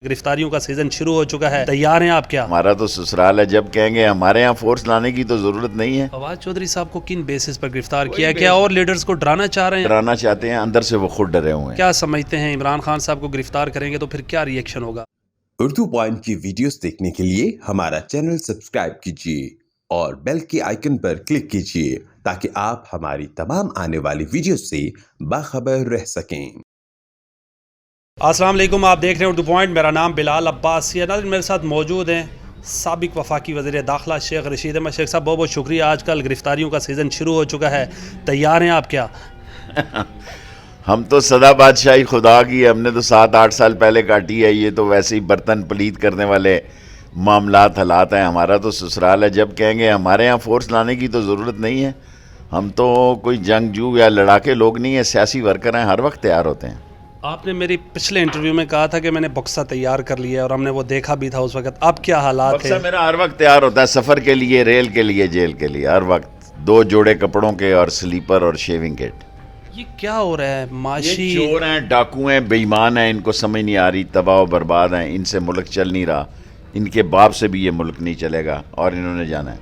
गिरफ्तारियों का सीजन शुरू हो चुका है, तैयार हैं आप क्या? हमारा तो ससुराल है, जब कहेंगे हमारे यहाँ फोर्स लाने की तो जरूरत नहीं है। फवाद चौधरी साहब को किन बेसिस पर गिरफ्तार किया? क्या और लीडर्स को डराना चाह रहे हैं? डराना चाहते हैं, अंदर से वो खुद डरे हुए हैं। क्या समझते हैं इमरान खान साहब को गिरफ्तार करेंगे तो फिर क्या रिएक्शन होगा? उर्दू पॉइंट की वीडियोस देखने के लिए हमारा चैनल सब्सक्राइब कीजिए और बेल के आइकन पर क्लिक कीजिए ताकि आप हमारी तमाम आने वाली वीडियोस से बाखबर रह सकें। अस्सलाम वालेकुम, आप देख रहे हैं उर्दू पॉइंट। मेरा नाम बिलाल अब्बास है। नाज़रीन, मेरे साथ मौजूद हैं साबिक वफाकी वज़ीर दाखिला शेख रशीद अहमद। शेख साहब बहुत बहुत शुक्रिया। आजकल गिरफ्तारियों का सीज़न शुरू हो चुका है, तैयार हैं आप क्या? हम तो सदा बादशाही खुदा की, हमने तो 7-8 साल पहले काटी है। ये तो वैसे ही बर्तन पलीत करने वाले मामलात हालात हैं। हमारा तो ससुराल है, जब कहेंगे हमारे यहाँ फोर्स लाने की तो ज़रूरत नहीं है। हम तो कोई जंगजू या लड़ाके लोग नहीं हैं, सियासी वर्कर हैं, हर वक्त तैयार होते हैं। आपने मेरी पिछले इंटरव्यू में कहा था कि मैंने बक्सा तैयार कर लिया और हमने वो देखा भी था उस वक्त। अब क्या हालात बक्सा है? मेरा हर वक्त तैयार होता है, सफ़र के लिए, रेल के लिए, जेल के लिए, हर वक्त 2 जोड़े कपड़ों के और स्लीपर और शेविंग किट। ये क्या हो रहा है? माशी ये चोर हैं, डाकू हैं, बेईमान हैं, इनको समझ नहीं आ रही, तबाह बर्बाद हैं, इनसे मुल्क चल नहीं रहा, इनके बाप से भी ये मुल्क नहीं चलेगा और इन्होंने जाना है।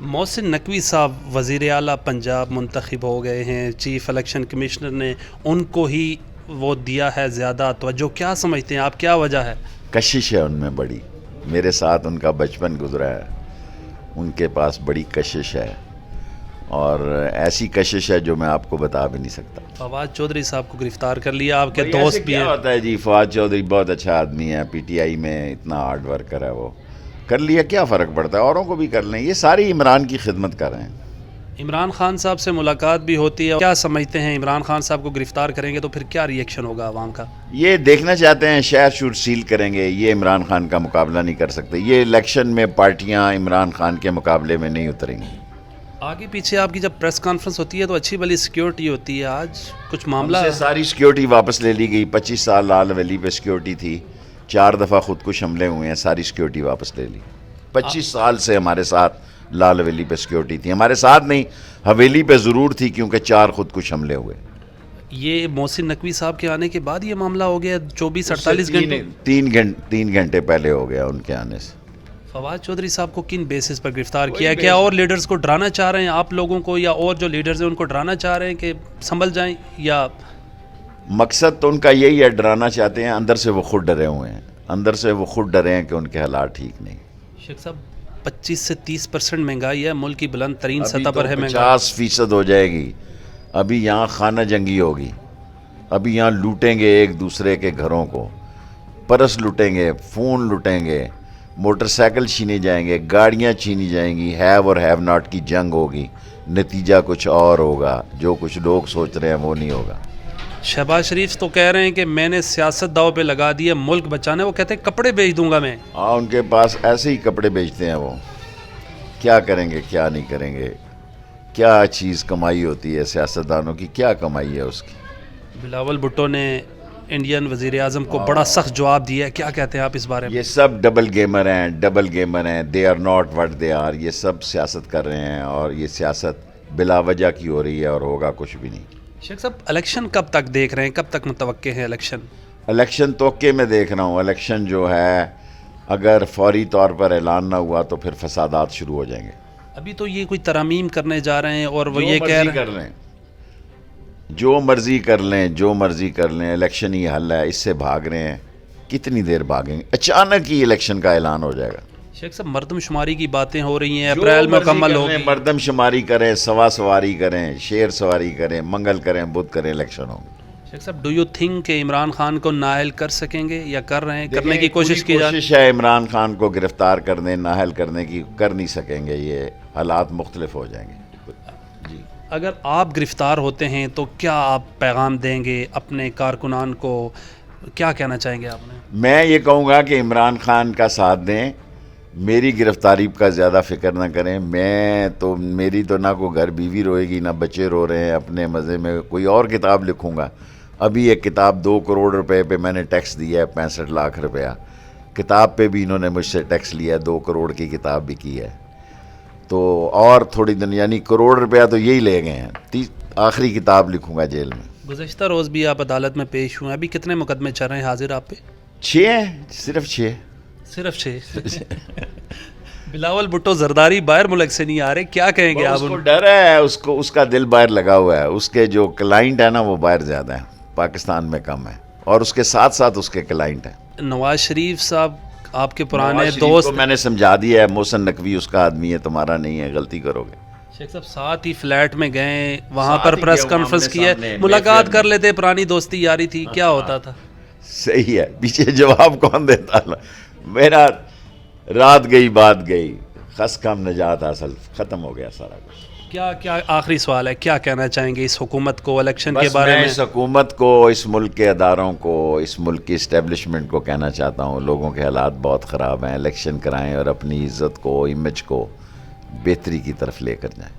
मोहसिन नकवी साहब वज़ीर आला पंजाब मुंतखब हो गए हैं, चीफ इलेक्शन कमिश्नर ने उनको ही वो दिया है ज़्यादा तवज्जो। क्या समझते हैं आप, क्या वजह है? कशिश है उनमें बड़ी, मेरे साथ उनका बचपन गुजरा है, उनके पास बड़ी कशिश है और ऐसी कशिश है जो मैं आपको बता भी नहीं सकता। फवाद चौधरी साहब को गिरफ्तार कर लिया, आपके भाई दोस्त ऐसे भी क्या हैं। होता है जी, फवाद चौधरी बहुत अच्छा आदमी है, पीटीआई में इतना हार्ड वर्कर है, वो कर लिया, क्या फ़र्क पड़ता है, औरों को भी कर लें, ये सारी इमरान की खिदमत कर रहे हैं। इमरान खान साहब से मुलाकात भी होती है। क्या समझते हैं इमरान खान साहब को गिरफ्तार करेंगे तो फिर क्या रिएक्शन होगा आवाम का? ये देखना चाहते हैं, शहर शूर सील करेंगे, ये इमरान खान का मुकाबला नहीं कर सकते। ये इलेक्शन में पार्टियां इमरान खान के मुकाबले में नहीं उतरेंगी। आगे पीछे आपकी जब प्रेस कॉन्फ्रेंस होती है तो अच्छी भली सिक्योरिटी होती है, आज कुछ मामला हमसे सारी सिक्योरिटी वापस ले ली गई। 25 साल लाल वैली पे सिक्योरिटी थी, 4 दफ़ा खुदकुश हमले हुए हैं, सारी सिक्योरिटी वापस ले ली। 25 साल से हमारे साथ लाल हवेली पे सिक्योरिटी थी, हमारे साथ नहीं, हवेली पे ज़रूर थी, क्योंकि 4 खुदकुश हमले हुए। ये मोहसिन नकवी साहब के आने के बाद ये मामला हो गया? 24-48 घंटे? 3 घंटे पहले हो गया उनके आने से। फवाद चौधरी साहब को किन बेसिस पर गिरफ्तार किया? क्या और लीडर्स को डराना चाह रहे हैं आप लोगों को, या और जो लीडर्स हैं उनको डराना चाह रहे हैं कि संभल जाएं? या मकसद तो उनका यही है, डराना चाहते हैं, अंदर से वो खुद डरे हुए हैं, अंदर से वो खुद डरे हैं कि उनके हालात ठीक नहीं। शेख साहब 25 से 30% महंगाई है, मुल्क की बुलंद तरीन अभी सतह पर तो है महंगाई। 50% हो जाएगी। अभी यहाँ खाना जंगी होगी, अभी यहाँ लूटेंगे एक दूसरे के घरों को, परस लूटेंगे, फ़ोन लूटेंगे, मोटरसाइकिल छीने जाएंगे, गाड़ियाँ छीनी जाएंगी, हैव और हैव नॉट की जंग होगी। नतीजा कुछ और होगा, जो कुछ लोग सोच रहे हैं वो नहीं होगा। शहबाज शरीफ तो कह रहे हैं कि मैंने सियासत दाव पे लगा दी है मुल्क बचाने। वो कहते हैं कपड़े बेच दूंगा मैं। उनके पास ऐसे ही कपड़े बेचते हैं, वो क्या करेंगे क्या नहीं करेंगे, क्या चीज़ कमाई होती है सियासतदानों की, क्या कमाई है उसकी। बिलावल भुट्टो ने इंडियन वज़ीर आज़म को बड़ा सख्त जवाब दिया है, क्या कहते हैं आप इस बारे में? ये सब डबल गेमर हैं, they are not what they are. ये सब सियासत कर रहे हैं और ये सियासत बिला वजह की हो रही है और होगा कुछ भी नहीं। शेख साहब इलेक्शन कब तक देख रहे हैं, कब तक मुतवक्के हैं इलेक्शन? इलेक्शन तोके में देख रहा हूँ। इलेक्शन जो है अगर फौरी तौर पर ऐलान ना हुआ तो फिर फसादात शुरू हो जाएंगे। अभी तो ये कोई तरमीम करने जा रहे हैं और वो जो ये कह मर्जी रहे कर लें, जो मर्जी कर लें, जो मर्जी कर लें, इलेक्शन ही हल है, इससे भाग रहे हैं। कितनी देर भागेंगे? अचानक ही इलेक्शन का ऐलान हो जाएगा। शेख साहब मरदमशुमारी की बातें हो रही हैं, अप्रैल में मुकम्मल होगी। मर्दमशुमारी करें, सवारी करें, शेर सवारी करें, मंगल करें, बुध करें, इलेक्शन हो। शेख साहब डू यू थिंक कि इमरान खान को नाअहल कर सकेंगे या कर रहे हैं, करने की कोशिश की जा रही कोशिश है इमरान खान को गिरफ्तार करने, नाअहल करने की, कर नहीं सकेंगे, ये हालात मुख्तलिफ हो जाएंगे जी। अगर आप गिरफ्तार होते हैं तो क्या आप पैगाम देंगे अपने कारकुनान को, क्या कहना चाहेंगे आपने? मैं ये कहूँगा कि इमरान खान का साथ दें, मेरी गिरफ्तारी का ज़्यादा फ़िक्र ना करें। मेरी तो ना कोई घर बीवी रोएगी, ना बच्चे रो रहे हैं, अपने मज़े में कोई और किताब लिखूँगा। अभी एक किताब 2 करोड़ रुपए पे मैंने टैक्स दिया है, 65 लाख रुपया किताब पे भी इन्होंने मुझसे टैक्स लिया है, 2 करोड़ की किताब भी की है। तो और थोड़ी दिन, यानी करोड़ रुपया तो यही ले गए हैं। आखिरी किताब लिखूँगा जेल में। गुज़श्ता रोज़ भी आप अदालत में पेश हुए, अभी कितने मुकदमे चल रहे हैं हाजिर आप पे? 6 ہیں, صرف 6. صرف 6. بلاول بھٹو زرداری باہر ملک سے نہیں آ رہے, کیا کہیں گے آپ؟ اس کو ڈر ہے, اس کا دل باہر لگا ہوا ہے. اس کے جو کلائنٹ ہیں نا وہ باہر زیادہ ہیں, پاکستان میں کم ہے, اور اس کے ساتھ ساتھ اس کے کلائنٹ ہیں. نواز شریف صاحب آپ کے پرانے نواز شریف دوست کو میں نے سمجھا دیا ہے, محسن نقوی اس کا آدمی ہے, تمہارا نہیں ہے, غلطی کرو گے. شیخ صاحب ساتھ ہی فلیٹ میں گئے, وہاں ساتھ پر ہی پریس گئے, کانفرنس آمنے کی ہے, سامنے, ملاقات محفل کر میں. لیتے, پرانی دوستی یاری تھی, کیا ہوتا تھا؟ صحیح ہے, پیچھے جواب کون دیتا؟ میرا رات گئی بات گئی, خس کم نجات حاصل, ختم ہو گیا سارا کچھ. کیا آخری سوال ہے, کیا کہنا چاہیں گے اس حکومت کو, الیکشن کے بس بارے میں؟ اس حکومت کو, اس ملک کے اداروں کو, اس ملک کی اسٹیبلشمنٹ کو کہنا چاہتا ہوں, لوگوں کے حالات بہت خراب ہیں, الیکشن کرائیں اور اپنی عزت کو, امیج کو بہتری کی طرف لے کر جائیں.